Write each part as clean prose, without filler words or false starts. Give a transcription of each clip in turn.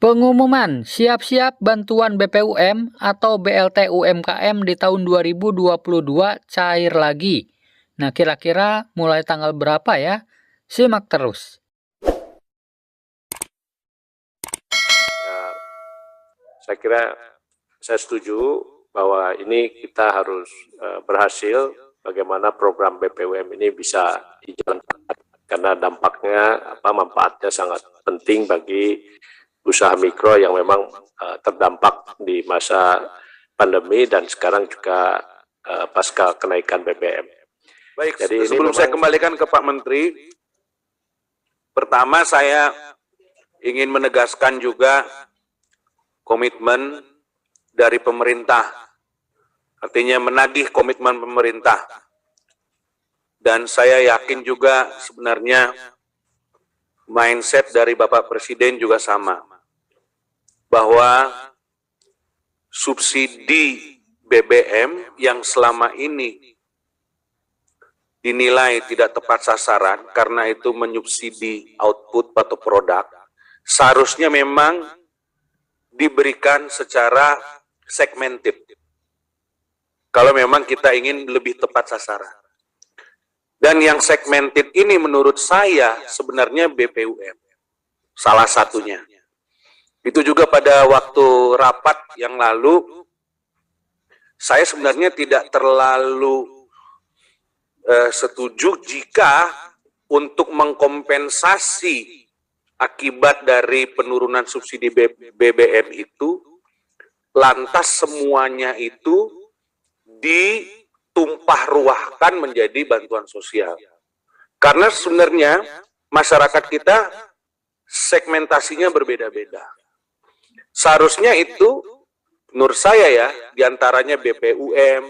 Pengumuman siap-siap bantuan BPUM atau BLT UMKM di tahun 2022 cair lagi. Nah, kira-kira mulai tanggal berapa ya? Simak terus. Saya kira saya setuju bahwa ini kita harus berhasil bagaimana program BPUM ini bisa dijalankan karena dampaknya manfaatnya sangat penting bagi usaha mikro yang memang terdampak di masa pandemi dan sekarang juga pasca kenaikan BBM. Baik, jadi sebelum saya kembalikan ke Pak Menteri, pertama saya ingin menegaskan juga komitmen dari pemerintah, artinya menagih komitmen pemerintah. Dan saya yakin juga sebenarnya mindset dari Bapak Presiden juga sama, bahwa subsidi BBM yang selama ini dinilai tidak tepat sasaran karena itu menyubsidi output atau produk, seharusnya memang diberikan secara segmented. Kalau memang kita ingin lebih tepat sasaran. Dan yang segmented ini menurut saya sebenarnya BPUM. Salah satunya. Itu juga pada waktu rapat yang lalu, saya sebenarnya tidak terlalu setuju jika untuk mengkompensasi akibat dari penurunan subsidi BBM itu, lantas semuanya itu ditumpah ruahkan menjadi bantuan sosial. Karena sebenarnya masyarakat kita segmentasinya berbeda-beda. Seharusnya itu, menurut saya ya, diantaranya BPUM,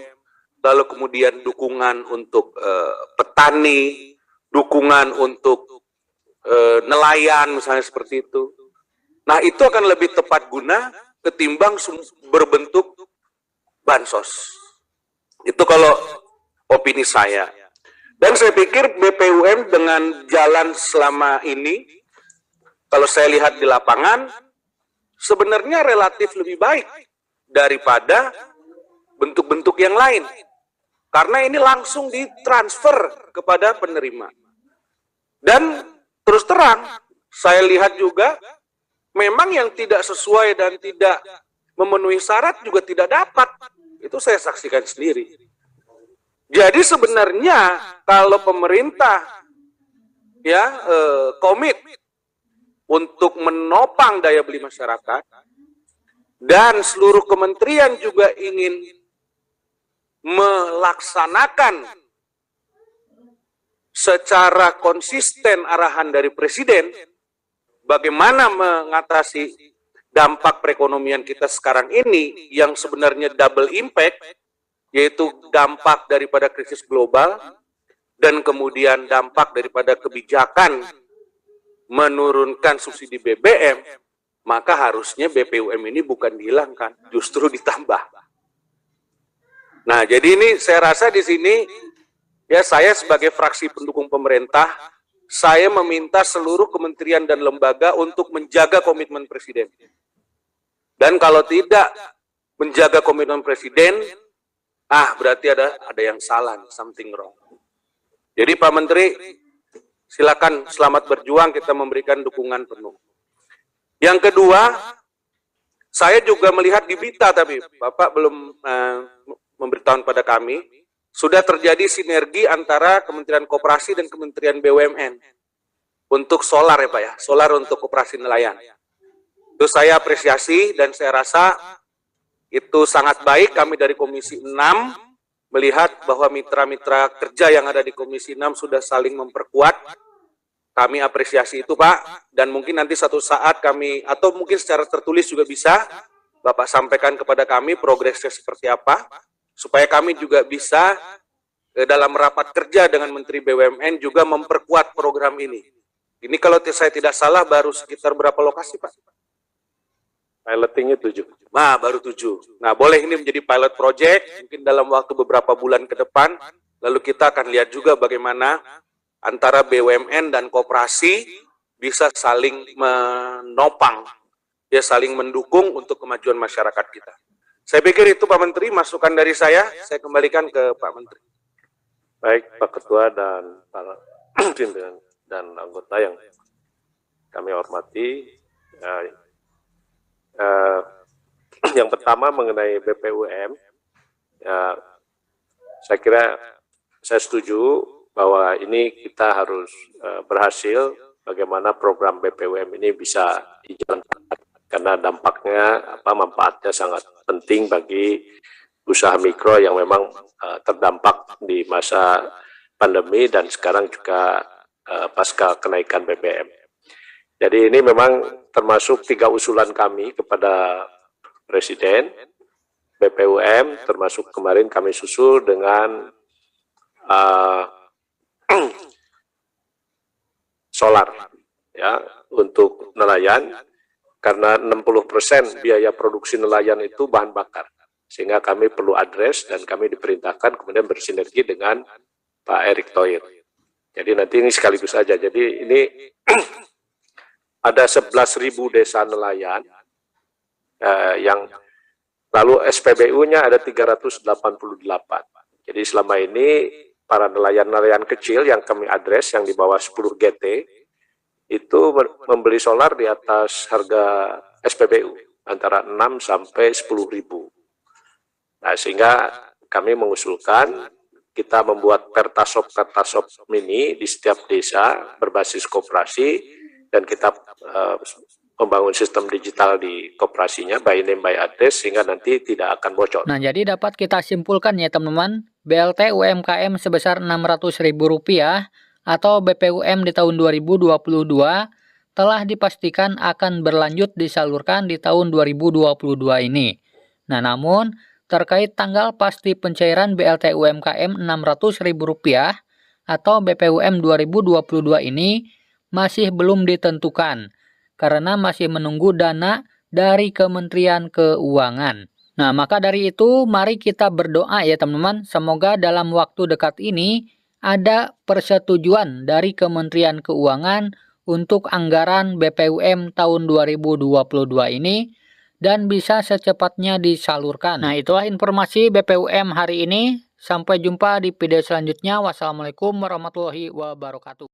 lalu kemudian dukungan untuk petani, dukungan untuk nelayan misalnya seperti itu. Nah itu akan lebih tepat guna ketimbang berbentuk bansos. Itu kalau opini saya. Dan saya pikir BPUM dengan jalan selama ini, kalau saya lihat di lapangan, sebenarnya relatif lebih baik daripada bentuk-bentuk yang lain. Karena ini langsung ditransfer kepada penerima. Dan terus terang, saya lihat juga, memang yang tidak sesuai dan tidak memenuhi syarat juga tidak dapat. Itu saya saksikan sendiri. Jadi sebenarnya kalau pemerintah komit untuk menopang daya beli masyarakat, dan seluruh kementerian juga ingin melaksanakan secara konsisten arahan dari Presiden, bagaimana mengatasi dampak perekonomian kita sekarang ini yang sebenarnya double impact, yaitu dampak daripada krisis global dan kemudian dampak daripada kebijakan menurunkan subsidi BBM, maka harusnya BPUM ini bukan dihilangkan, justru ditambah. Nah, jadi ini saya rasa di sini, ya saya sebagai fraksi pendukung pemerintah, saya meminta seluruh kementerian dan lembaga untuk menjaga komitmen Presiden. Dan kalau tidak menjaga komitmen Presiden, berarti ada yang salah, something wrong. Jadi Pak Menteri, silakan selamat berjuang, kita memberikan dukungan penuh. Yang kedua, saya juga melihat di berita, tapi Bapak belum memberitahu pada kami, sudah terjadi sinergi antara Kementerian Koperasi dan Kementerian BUMN untuk solar ya Pak ya, solar untuk koperasi nelayan. Itu saya apresiasi dan saya rasa itu sangat baik. Kami dari Komisi 6 melihat bahwa mitra-mitra kerja yang ada di Komisi 6 sudah saling memperkuat. Kami apresiasi itu Pak, dan mungkin nanti satu saat kami, atau mungkin secara tertulis juga bisa, Bapak sampaikan kepada kami progresnya seperti apa, supaya kami juga bisa dalam rapat kerja dengan Menteri BUMN juga memperkuat program ini. Ini kalau saya tidak salah baru sekitar berapa lokasi Pak? Pilotingnya 7. Nah, baru 7. Nah, boleh ini menjadi pilot project, mungkin dalam waktu beberapa bulan ke depan, lalu kita akan lihat juga bagaimana antara BUMN dan koperasi bisa saling menopang ya saling mendukung untuk kemajuan masyarakat kita. Saya pikir itu Pak Menteri, masukan dari saya kembalikan ke Pak Menteri. Baik Pak Ketua dan para pimpinan dan anggota yang kami hormati. Yang pertama mengenai BPUM, saya kira saya setuju bahwa ini kita harus berhasil bagaimana program BPUM ini bisa dijalankan karena dampaknya manfaatnya sangat penting bagi usaha mikro yang memang terdampak di masa pandemi dan sekarang juga pasca kenaikan BBM. Jadi ini memang termasuk 3 usulan kami kepada Presiden. BPUM termasuk kemarin kami susul dengan solar ya untuk nelayan, karena 60% biaya produksi nelayan itu bahan bakar, sehingga kami perlu address dan kami diperintahkan kemudian bersinergi dengan Pak Erick Thohir. Jadi nanti ini sekaligus saja. Jadi ini ada 11.000 desa nelayan yang lalu SPBU-nya ada 388. Jadi selama ini para nelayan-nelayan kecil yang kami address yang di bawah 10 GT itu membeli solar di atas harga SPBU antara 6 sampai 10.000. Nah, sehingga kami mengusulkan kita membuat pertasop mini di setiap desa berbasis koperasi dan kita membangun sistem digital di koperasinya by name by address sehingga nanti tidak akan bocor. Nah, jadi dapat kita simpulkan ya teman-teman, BLT UMKM sebesar Rp600.000 atau BPUM di tahun 2022 telah dipastikan akan berlanjut disalurkan di tahun 2022 ini. Nah, namun terkait tanggal pasti pencairan BLT UMKM Rp600.000 atau BPUM 2022 ini masih belum ditentukan karena masih menunggu dana dari Kementerian Keuangan. Nah, maka dari itu mari kita berdoa ya teman-teman, semoga dalam waktu dekat ini ada persetujuan dari Kementerian Keuangan untuk anggaran BPUM tahun 2022 ini dan bisa secepatnya disalurkan. Nah, itulah informasi BPUM hari ini. Sampai jumpa di video selanjutnya. Wassalamualaikum warahmatullahi wabarakatuh.